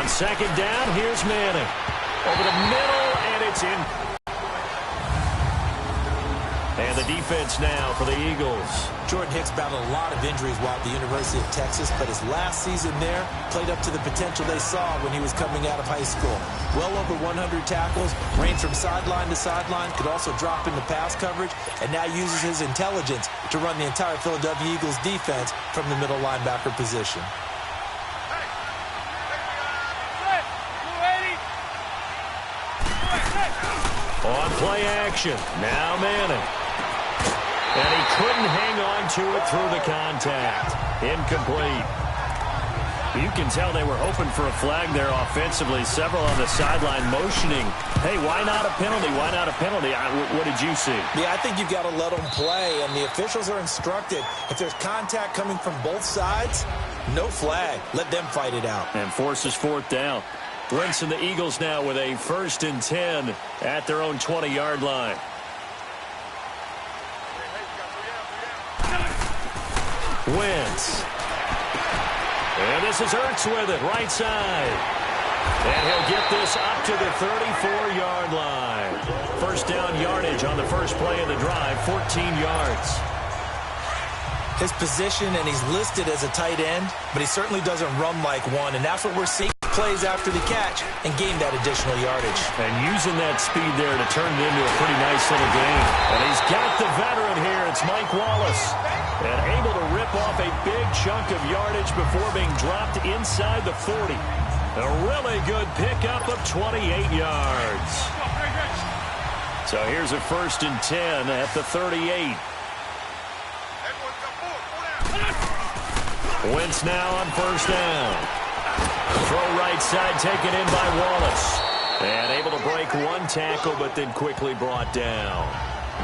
On second down, here's Manning. Over the middle, and it's in. And the defense now for the Eagles. Jordan Hicks battled a lot of injuries while at the University of Texas, but his last season there played up to the potential they saw when he was coming out of high school. Well over 100 tackles, ranged from sideline to sideline, could also drop into pass coverage, and now uses his intelligence to run the entire Philadelphia Eagles defense from the middle linebacker position. On play action, now Manning. And he couldn't hang on to it through the contact. Incomplete. You can tell they were hoping for a flag there offensively. Several on the sideline motioning. Hey, why not a penalty? Why not a penalty? What did you see? Yeah, I think you've got to let them play, and the officials are instructed. If there's contact coming from both sides, no flag. Let them fight it out. And forces fourth down. Wentz and the Eagles now with a 1st and 10 at their own 20-yard line. Wentz. And this is Ertz with it, right side. And he'll get this up to the 34-yard line. 1st down yardage on the first play of the drive, 14 yards. His position, and he's listed as a tight end, but he certainly doesn't run like one, and that's what we're seeing. Plays after the catch and gain that additional yardage. And using that speed there to turn it into a pretty nice little game. And he's got the veteran here. It's Mike Wallace. And able to rip off a big chunk of yardage before being dropped inside the 40. A really good pickup of 28 yards. So here's a 1st and 10 at the 38. Wentz now on 1st down. Throw right side taken in by Wallace. And able to break one tackle, but then quickly brought down.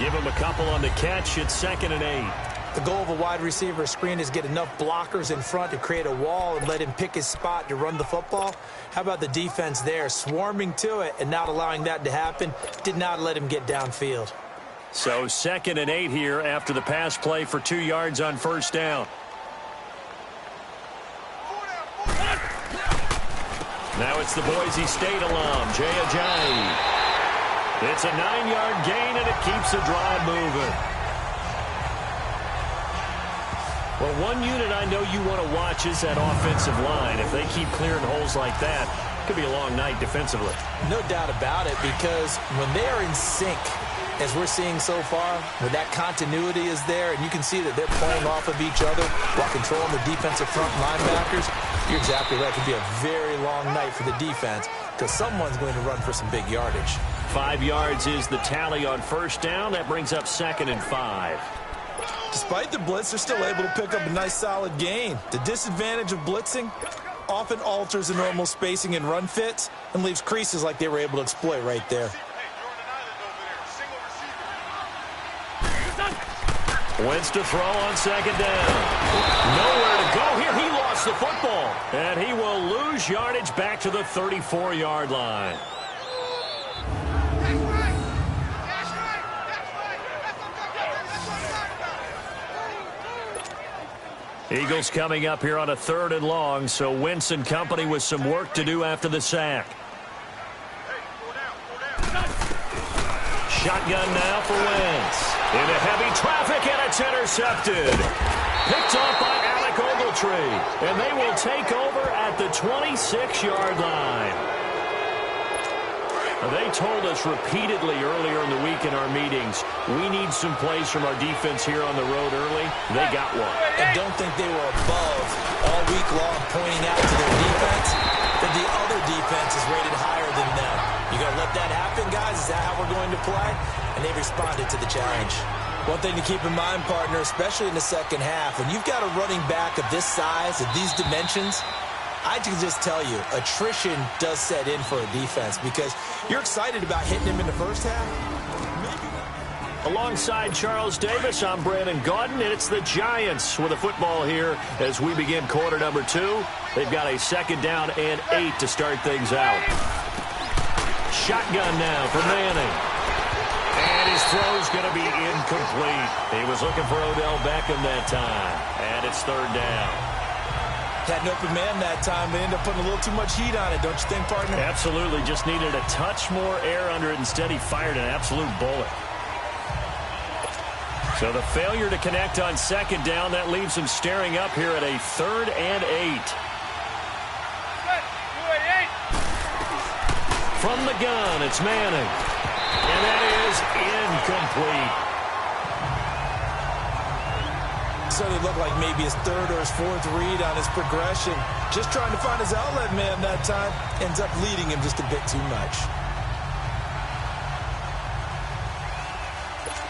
Give him a couple on the catch. It's 2nd and 8. The goal of a wide receiver screen is get enough blockers in front to create a wall and let him pick his spot to run the football. How about the defense there, swarming to it and not allowing that to happen? Did not let him get downfield. So 2nd and 8 here after the pass play for 2 yards on 1st down. Now it's the Boise State alum, Jay Ajayi. It's a 9-yard gain, and it keeps the drive moving. Well, one unit I know you want to watch is that offensive line. If they keep clearing holes like that, it could be a long night defensively. No doubt about it, because when they are in sync, as we're seeing so far, when that continuity is there, and you can see that they're playing off of each other while controlling the defensive front linebackers, you're exactly right. It could be a very long night for the defense because someone's going to run for some big yardage. 5 yards is the tally on 1st down. That brings up 2nd and 5. Despite the blitz, they're still able to pick up a nice solid gain. The disadvantage of blitzing often alters the normal spacing and run fits and leaves creases like they were able to exploit right there. Wentz to throw on 2nd down. Nowhere to go here. He lost the football. And he will lose yardage back to the 34-yard line. Eagles coming up here on a 3rd and long, so Wentz and company with some work to do after the sack. Shotgun now for Wentz. Into heavy traffic, and it's intercepted. Picked off by Alec Ogletree. And they will take over at the 26-yard line. They told us repeatedly earlier in the week in our meetings, we need some plays from our defense here on the road early. They got one. And don't think they were above all week long pointing out to their defense that the other defense is rated higher than them. You going to let that happen, guys? Is that how we're going to play? And they responded to the challenge. One thing to keep in mind, partner, especially in the second half, when you've got a running back of this size, of these dimensions, I can just tell you, attrition does set in for a defense because you're excited about hitting him in the first half. Maybe. Alongside Charles Davis, I'm Brandon Gaudin, and it's the Giants with a football here as we begin quarter number 2. They've got a 2nd down and 8 to start things out. Shotgun now for Manning. And his throw's going to be incomplete. He was looking for Odell Beckham that time. And it's 3rd down. Had an open man that time. They ended up putting a little too much heat on it, don't you think, partner? Absolutely. Just needed a touch more air under it. Instead, he fired an absolute bullet. So the failure to connect on second down, that leaves him staring up here at a 3rd and 8. From the gun, it's Manning. And that is incomplete. So it looked like maybe his 3rd or his 4th read on his progression. Just trying to find his outlet man that time. Ends up leading him just a bit too much.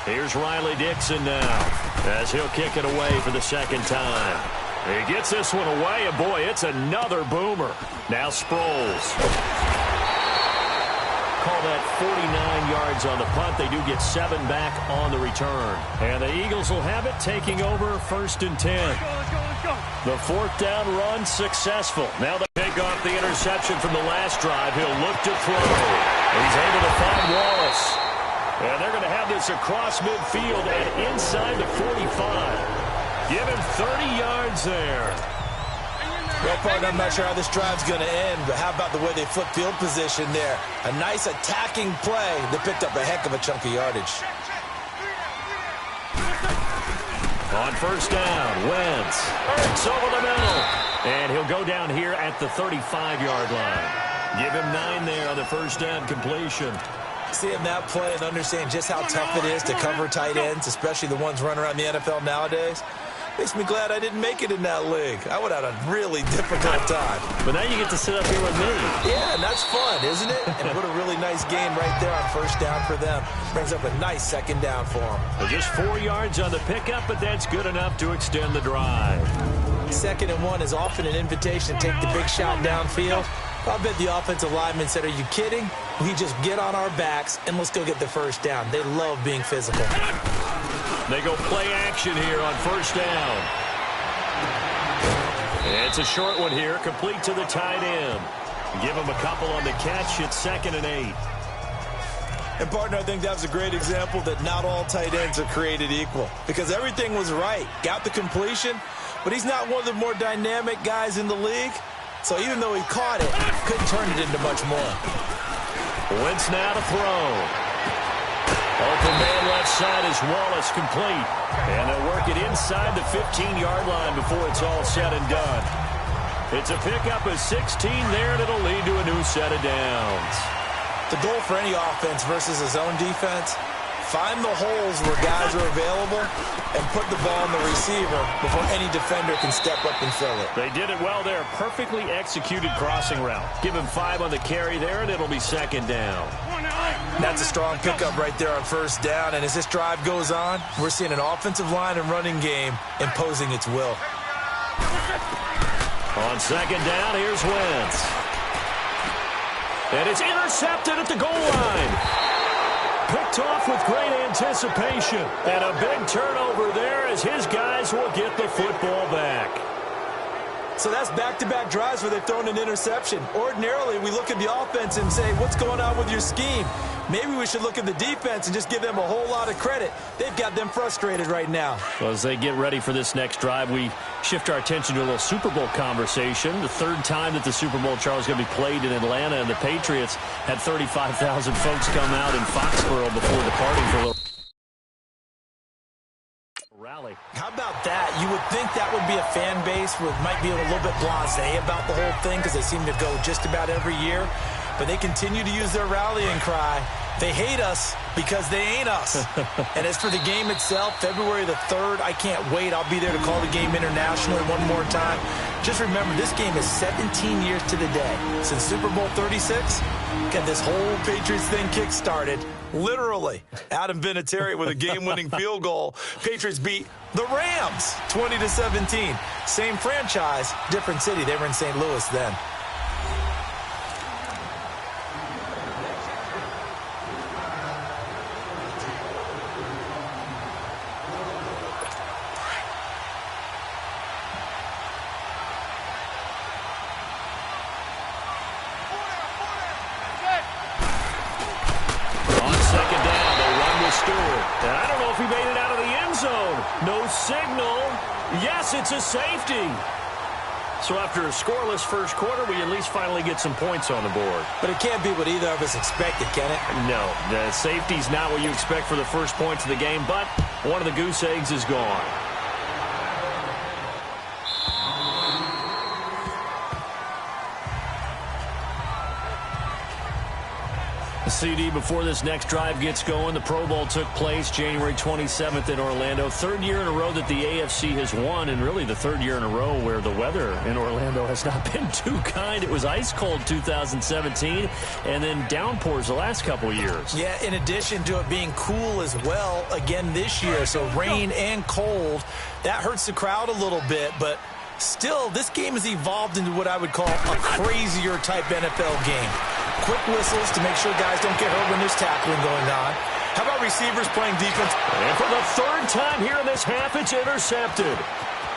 Here's Riley Dixon now, as he'll kick it away for the 2nd time. He gets this one away, and boy, it's another boomer. Now Sproles. Call that 49 yards on the punt. They do get 7 back on the return. And the Eagles will have it, taking over 1st and 10. Let's go. The 4th down run successful. Now they take off the interception from the last drive. He'll look to throw. He's able to find Wallace. And they're going to have this across midfield and inside the 45. Give him 30 yards there. Well, partner, I'm not sure how this drive's going to end, but how about the way they flip field position there? A nice attacking play that picked up a heck of a chunk of yardage. On 1st down, Wentz. It's over the middle. And he'll go down here at the 35-yard line. Give him 9 there on the 1st down completion. Seeing that play and understand just how tough it is to cover tight ends, especially the ones running around the NFL nowadays, makes me glad I didn't make it in that league. I would have had a really difficult time. But now you get to sit up here with me. Yeah, and that's fun, isn't it? And what a really nice game right there on 1st down for them. Brings up a nice 2nd down for them. Well, just 4 yards on the pickup, but that's good enough to extend the drive. 2nd and 1 is often an invitation to take the big shot downfield. I bet the offensive lineman said, are you kidding? We just get on our backs and let's go get the 1st down. They love being physical. They go play action here on 1st down. It's a short one here, complete to the tight end. Give him a couple on the catch. It's 2nd and 8. And, partner, I think that was a great example that not all tight ends are created equal, because everything was right. Got the completion, but he's not one of the more dynamic guys in the league. So even though he caught it, couldn't turn it into much more. Wentz now to throw. Open man left side is Wallace, complete. And they'll work it inside the 15-yard line before it's all said and done. It's a pickup of 16 there, and it'll lead to a new set of downs. The goal for any offense versus a zone defense, find the holes where guys are available and put the ball on the receiver before any defender can step up and fill it. They did it well there. Perfectly executed crossing route. Give him 5 on the carry there, and it'll be 2nd down. That's a strong pickup right there on 1st down. And as this drive goes on, we're seeing an offensive line and running game imposing its will. On 2nd down, here's Wentz. And it's intercepted at the goal line. Picked off with great anticipation. And a big turnover there as his guys will get the football back. So that's back-to-back drives where they've thrown an interception. Ordinarily, we look at the offense and say, what's going on with your scheme? Maybe we should look at the defense and just give them a whole lot of credit. They've got them frustrated right now. Well, as they get ready for this next drive, we shift our attention to a little Super Bowl conversation. The 3rd time that the Super Bowl, Charles, is going to be played in Atlanta, and the Patriots had 35,000 folks come out in Foxborough before departing for a little rally. How about that? You would think that would be a fan base who might be a little bit blasé about the whole thing because they seem to go just about every year. But they continue to use their rallying cry. They hate us because they ain't us. And as for the game itself, February the 3rd, I can't wait. I'll be there to call the game internationally one more time. Just remember, this game is 17 years to the day. Since Super Bowl 36, got this whole Patriots thing kick-started. Literally, Adam Vinatieri with a game-winning field goal. Patriots beat the Rams 20-17. Same franchise, different city. They were in St. Louis then. And I don't know if he made it out of the end zone. No signal. Yes, it's a safety. So after a scoreless first quarter, we at least finally get some points on the board. But it can't be what either of us expected, can it? No, the safety's not what you expect for the first points of the game, but one of the goose eggs is gone. CD, before this next drive gets going, the Pro Bowl took place January 27th in Orlando. Third year in a row that the AFC has won, and really the third year in a row where the weather in Orlando has not been too kind. It was ice cold 2017, and then downpours the last couple of years. Yeah, in addition to it being cool as well again this year, so rain and cold, that hurts the crowd a little bit, but still, this game has evolved into what I would call a crazier type NFL game. Quick whistles to make sure guys don't get hurt when there's tackling going on. How about receivers playing defense? And for the third time here in this half, it's intercepted.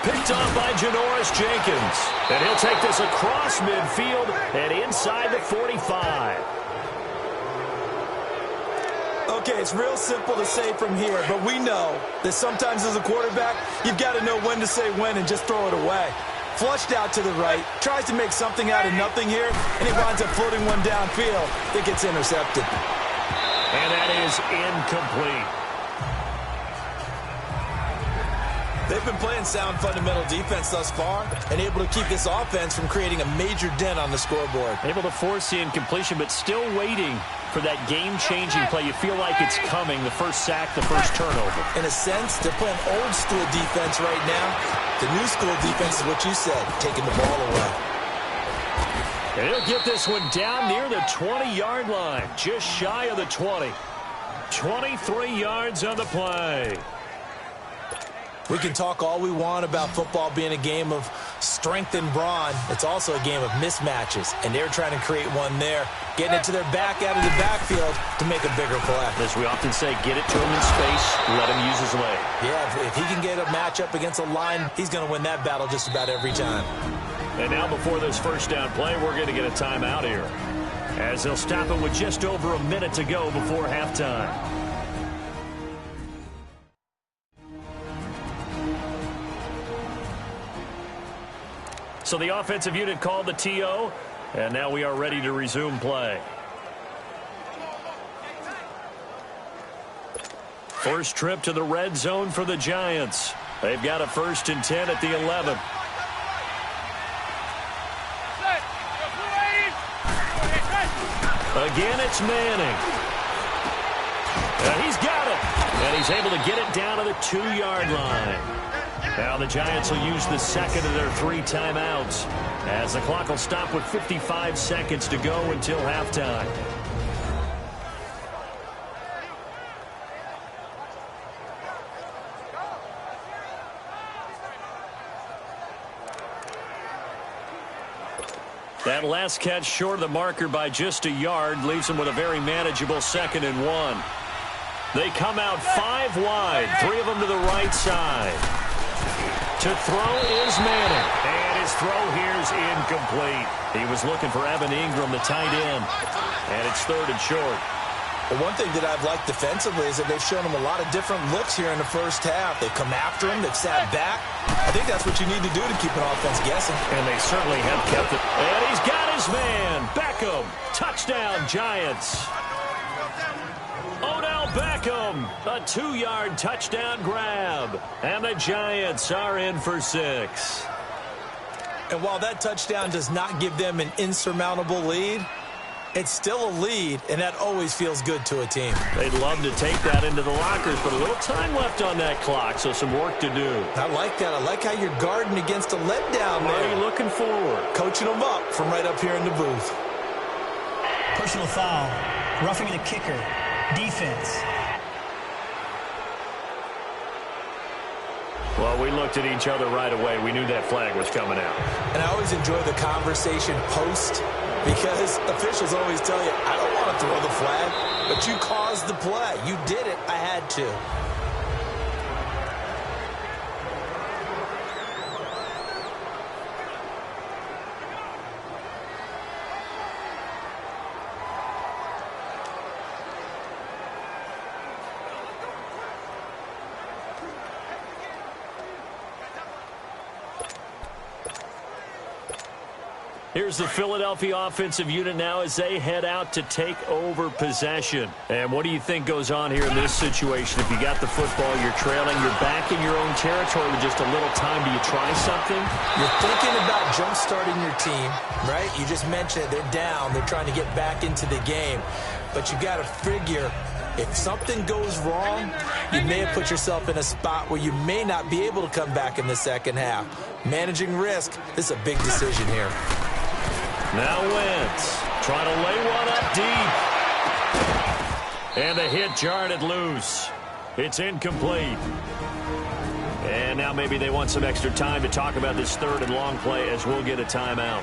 Picked off by Janoris Jenkins. And he'll take this across midfield and inside the 45. Okay, it's real simple to say from here, but we know that sometimes as a quarterback, you've got to know when to say when and just throw it away. Flushed out to the right, tries to make something out of nothing here, and he winds up floating one downfield that gets intercepted. And that is incomplete. They've been playing sound fundamental defense thus far and able to keep this offense from creating a major dent on the scoreboard. Able to force the incompletion, but still waiting for that game-changing play. You feel like it's coming, the first sack, the first turnover. In a sense, they're playing old-school defense right now. The new-school defense is what you said, taking the ball away. And he'll get this one down near the 20-yard line, just shy of the 20. 23 yards on the play. We can talk all we want about football being a game of strength and brawn. It's also a game of mismatches, and they're trying to create one there, getting it to their back out of the backfield to make a bigger play. As we often say, get it to him in space, let him use his leg. Yeah, if he can get a matchup against a line, he's going to win that battle just about every time. And now before this first down play, we're going to get a timeout here, as they'll stop it with just over a minute to go before halftime. So the offensive unit called the TO, and now we are ready to resume play. First trip to the red zone for the Giants. They've got a 1st and 10 at the 11. Again, it's Manning. And he's got it. And he's able to get it down to the 2-yard line. Now the Giants will use the second of their 3 timeouts, as the clock will stop with 55 seconds to go until halftime. That last catch short of the marker by just a yard leaves him with a very manageable 2nd and 1. They come out 5 wide, 3 of them to the right side. To throw is Manning, and his throw here is incomplete. He was looking for Evan Ingram, the tight end, and it's 3rd and short. Well, one thing that I've liked defensively is that they've shown him a lot of different looks here in the first half. They've come after him, they've sat back. I think that's what you need to do to keep an offense guessing. And they certainly have kept it. And he's got his man, Beckham. Touchdown, Giants. Odell Beckham, a 2-yard touchdown grab. And the Giants are in for 6. And while that touchdown does not give them an insurmountable lead, it's still a lead, and that always feels good to a team. They'd love to take that into the lockers, but a little time left on that clock, so some work to do. I like that. I like how you're guarding against a letdown there. What are you looking forward? Coaching them up from right up here in the booth. Personal foul. Roughing the kicker. Defense. Well, we looked at each other right away. We knew that flag was coming out. And I always enjoy the conversation post, because officials always tell you, I don't want to throw the flag, but you caused the play. You did it. I had to. Here's the Philadelphia offensive unit now as they head out to take over possession. And what do you think goes on here in this situation? If you got the football, you're trailing, you're back in your own territory with just a little time. Do you try something? You're thinking about jump-starting your team, right? You just mentioned it. They're down. They're trying to get back into the game. But you got to figure, if something goes wrong, you may have put yourself in a spot where you may not be able to come back in the second half. Managing risk, this is a big decision here. Now Wentz trying to lay one up deep. And the hit jarred it loose. It's incomplete. And now maybe they want some extra time to talk about this third and long play as we'll get a timeout.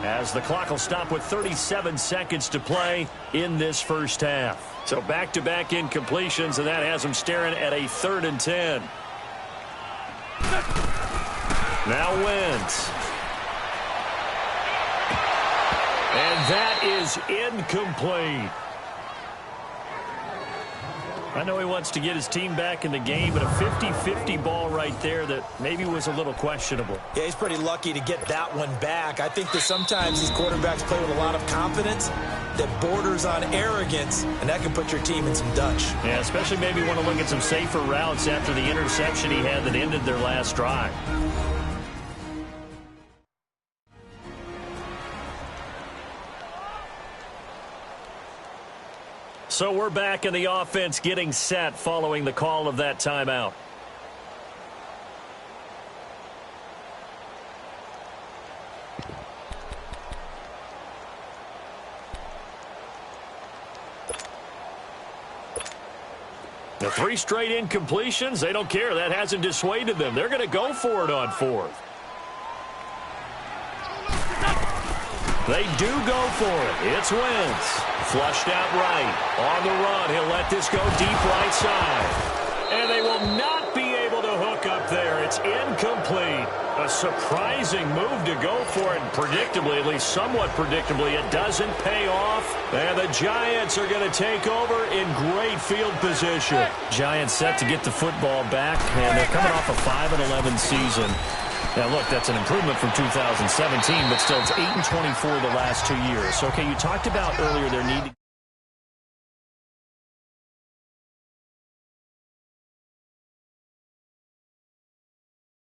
As the clock will stop with 37 seconds to play in this first half. So back-to-back incompletions, and that has them staring at a 3rd and 10. Now Wentz. And that is incomplete. I know he wants to get his team back in the game, but a 50-50 ball right there that maybe was a little questionable. Yeah, he's pretty lucky to get that one back. I think that sometimes these quarterbacks play with a lot of confidence that borders on arrogance, and that can put your team in some Dutch. Yeah, especially maybe want to look at some safer routes after the interception he had that ended their last drive. So we're back in the offense getting set following the call of that timeout. The 3 straight incompletions, they don't care. That hasn't dissuaded them. They're going to go for it on 4th. They do go for it. It's Wentz. Flushed out right. On the run, he'll let this go deep right side. And they will not be able to hook up there. It's incomplete. A surprising move to go for it. And predictably, at least somewhat predictably, it doesn't pay off. And the Giants are going to take over in great field position. Giants set to get the football back, and they're coming off a 5-11 season. Now, look, that's an improvement from 2017, but still it's 8-24 the last 2 years. So, okay, you talked about earlier their need to